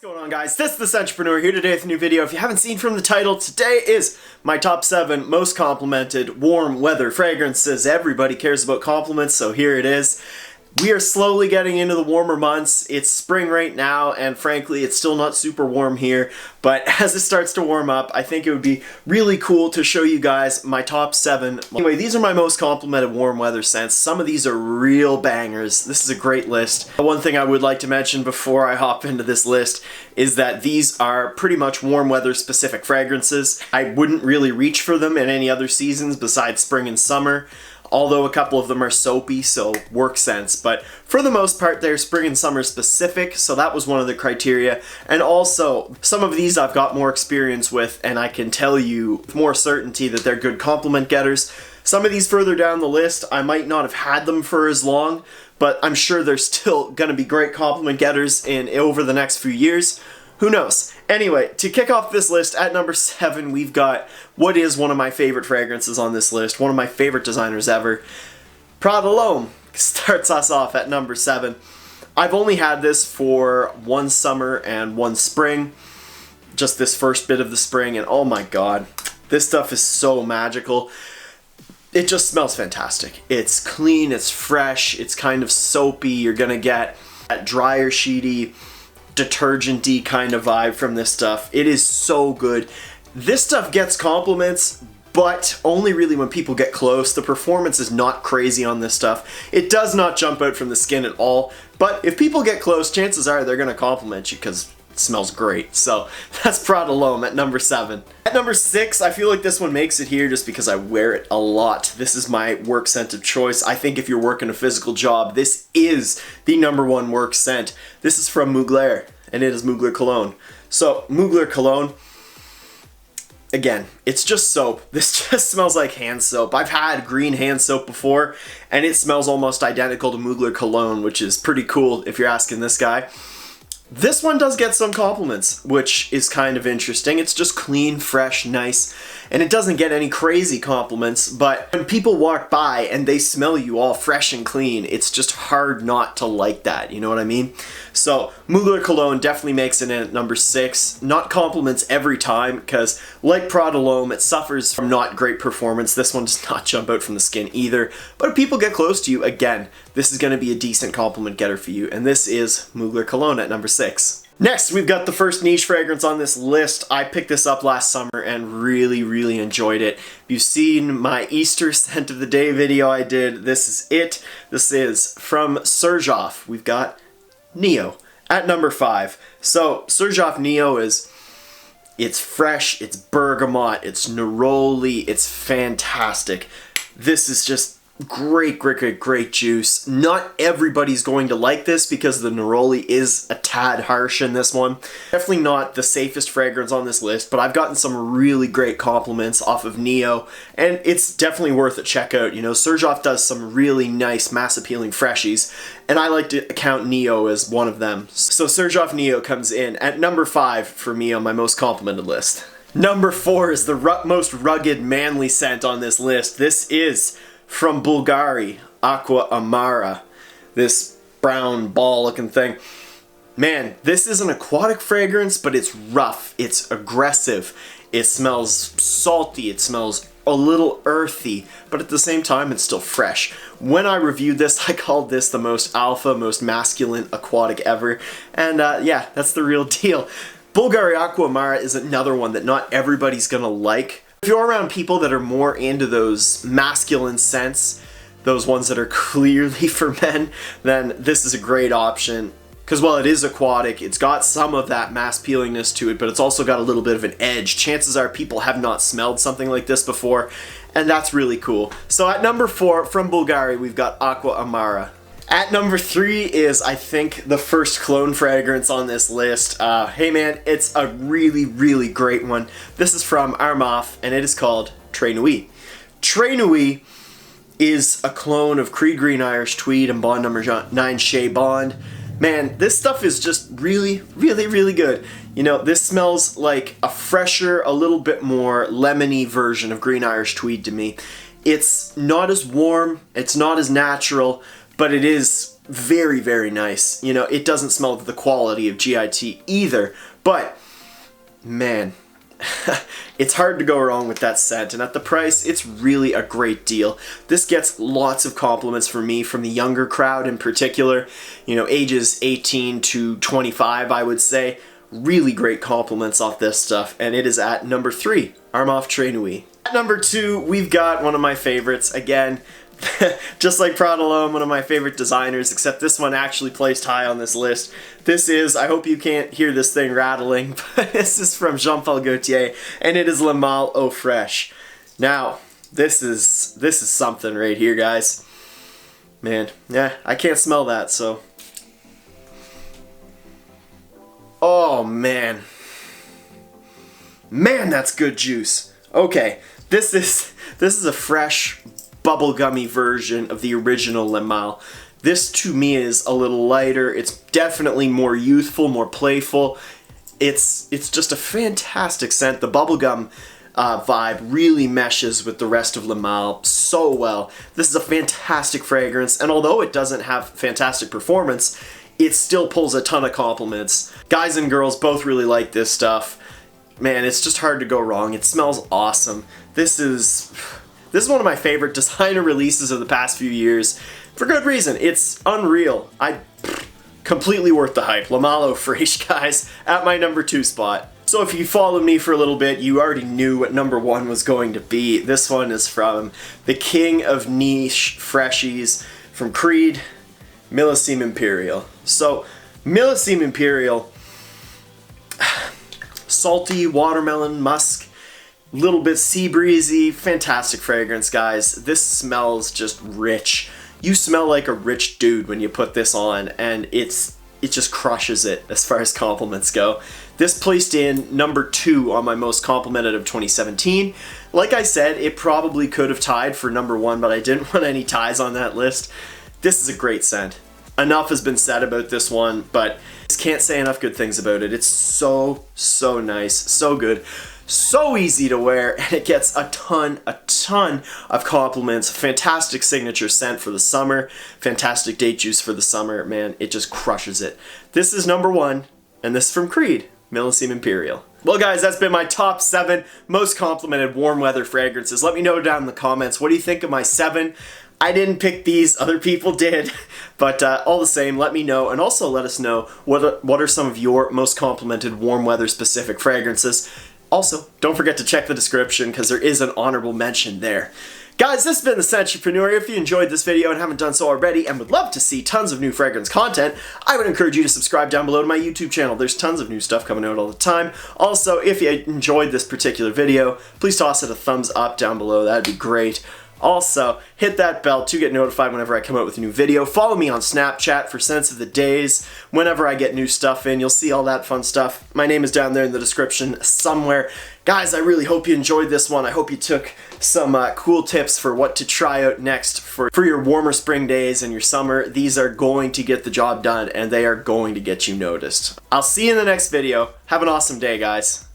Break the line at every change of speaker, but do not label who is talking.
What's going on, guys? This is the Xerjoff here today with a new video. If you haven't seen from the title, today is my top 7 most complimented warm weather fragrances. Everybody cares about compliments, so here it is. We are slowly getting into the warmer months. It's spring right now, and frankly, it's still not super warm here. But as it starts to warm up, I think it would be really cool to show you guys my top 7. Anyway, these are my most complimented warm weather scents. Some of these are real bangers. This is a great list. One thing I would like to mention before I hop into this list is that these are pretty much warm weather specific fragrances. I wouldn't really reach for them in any other seasons besides spring and summer. Although a couple of them are soapy, so work scents. But for the most part, they're spring and summer specific, so that was one of the criteria. And also, some of these I've got more experience with, and I can tell you with more certainty that they're good compliment getters. Some of these further down the list, I might not have had them for as long, but I'm sure they're still gonna be great compliment getters over the next few years. Who knows? Anyway, to kick off this list, at number 7, we've got what is one of my favorite fragrances on this list, one of my favorite designers ever. Prada starts us off at number 7. I've only had this for one summer and one spring, just this first bit of the spring, and oh my god, this stuff is so magical. It just smells fantastic. It's clean, it's fresh, it's kind of soapy. You're gonna get that drier, sheety, detergent-y kind of vibe from this stuff. It is so good. This stuff gets compliments, but only really when people get close. The performance is not crazy on this stuff. It does not jump out from the skin at all, but if people get close, chances are they're gonna compliment you because it smells great. So that's Prada at number 7. At number 6, I feel like this one makes it here just because I wear it a lot. This is my work scent of choice. I think if you're working a physical job, this is the #1 work scent. This is from Mugler, and it is Mugler Cologne. So Mugler Cologne, again, it's just soap. This just smells like hand soap. I've had green hand soap before, and it smells almost identical to Mugler Cologne, which is pretty cool if you're asking this guy. This one does get some compliments, which is kind of interesting. It's just clean, fresh, nice, and it doesn't get any crazy compliments, but when people walk by and they smell you all fresh and clean, it's just hard not to like that, you know what I mean? So Mugler Cologne definitely makes it in at number 6. Not compliments every time, because like Prada, it suffers from not great performance. This one does not jump out from the skin either, but if people get close to you, again, this is going to be a decent compliment getter for you, and this is Mugler Cologne at number 6. Next, we've got the first niche fragrance on this list. I picked this up last summer and really enjoyed it. If you've seen my Easter scent of the day video I did, this is it. This is from Xerjoff. We've got Nio at number 5. So Xerjoff Nio it's fresh, it's bergamot, it's neroli, it's fantastic. This is just great juice. Not everybody's going to like this because the neroli is a tad harsh in this one. Definitely not the safest fragrance on this list, but I've gotten some really great compliments off of Nio, and it's definitely worth a check out. You know, Xerjoff does some really nice mass appealing freshies, and I like to count Nio as one of them. So Xerjoff Nio comes in at number 5 for me on my most complimented list. Number 4 is the most rugged, manly scent on this list. This is from Bvlgari, Aqva Amara, this brown ball looking thing. Man, this is an aquatic fragrance, but it's rough, it's aggressive, it smells salty, it smells a little earthy, but at the same time it's still fresh. When I reviewed this, I called this the most alpha, most masculine aquatic ever, and yeah, that's the real deal. Bvlgari Aqva Amara is another one that not everybody's gonna like. If you're around people that are more into those masculine scents, those ones that are clearly for men, then this is a great option. Because while it is aquatic, it's got some of that mass peelingness to it, but it's also got a little bit of an edge. Chances are people have not smelled something like this before, and that's really cool. So at number 4, from Bvlgari, we've got Aqva Amara. At number 3 is, I think, the first cologne fragrance on this list. Hey man, it's a really great one. This is from Armaf, and it is called Nuit. Nuit is a clone of Creed Green Irish Tweed and Bond number 9 Shea Bond. Man, this stuff is just really good. You know, this smells like a fresher, a little bit more lemony version of Green Irish Tweed to me. It's not as warm, it's not as natural, but it is very, very nice. You know, it doesn't smell the quality of GIT either, but man, it's hard to go wrong with that scent, and at the price, it's really a great deal. This gets lots of compliments from me, from the younger crowd in particular, you know, ages 18 to 25, I would say. Really great compliments off this stuff, and it is at number 3, Armaf Nuit. At number 2, we've got one of my favorites, again, just like Prada, one of my favorite designers, except this one actually placed high on this list. This is, I hope you can't hear this thing rattling, but this is from Jean-Paul Gaultier, and it is Le Mal Eau Fraiche. Now, this is something right here, guys. Man, yeah, I can't smell that, so. Oh, man. Man, that's good juice. Okay, this is a fresh, bubblegummy version of the original Le Mal. This to me is a little lighter. It's definitely more youthful, more playful. It's just a fantastic scent. The bubblegum vibe really meshes with the rest of Le Mal so well. This is a fantastic fragrance, and although it doesn't have fantastic performance, it still pulls a ton of compliments. Guys and girls both really like this stuff. Man, it's just hard to go wrong. It smells awesome. This is one of my favorite designer releases of the past few years. For good reason. It's unreal. Completely worth the hype. Le Mal Eau Fraiche, guys, at my number 2 spot. So if you followed me for a little bit, you already knew what number 1 was going to be. This one is from the king of niche freshies, from Creed, Millesime Imperial. So, Millesime Imperial, salty, watermelon, musk, little bit sea breezy, fantastic fragrance, guys. This smells just rich. You smell like a rich dude when you put this on, and it just crushes it as far as compliments go. This placed in number 2 on my most complimented of 2017. Like I said, it probably could have tied for number 1, but I didn't want any ties on that list. This is a great scent. Enough has been said about this one, but I just can't say enough good things about it. It's so nice, so good, so easy to wear, and it gets a ton of compliments. Fantastic signature scent for the summer, fantastic date juice for the summer. Man, it just crushes it. This is number 1, and this is from Creed, Millesime Imperial. Well, guys, that's been my top 7 most complimented warm weather fragrances. Let me know down in the comments, what do you think of my 7? I didn't pick these, other people did, but all the same, let me know, and also let us know what are some of your most complimented warm weather specific fragrances. Also, don't forget to check the description because there is an honorable mention there. Guys, this has been the Scentpreneur. If you enjoyed this video and haven't done so already and would love to see tons of new fragrance content, I would encourage you to subscribe down below to my YouTube channel. There's tons of new stuff coming out all the time. Also, if you enjoyed this particular video, please toss it a thumbs up down below. That'd be great. Also, hit that bell to get notified whenever I come out with a new video. Follow me on Snapchat for scents of the days. Whenever I get new stuff in, you'll see all that fun stuff. My name is down there in the description somewhere. Guys, I really hope you enjoyed this one. I hope you took some cool tips for what to try out next for your warmer spring days and your summer. These are going to get the job done, and they are going to get you noticed. I'll see you in the next video. Have an awesome day, guys.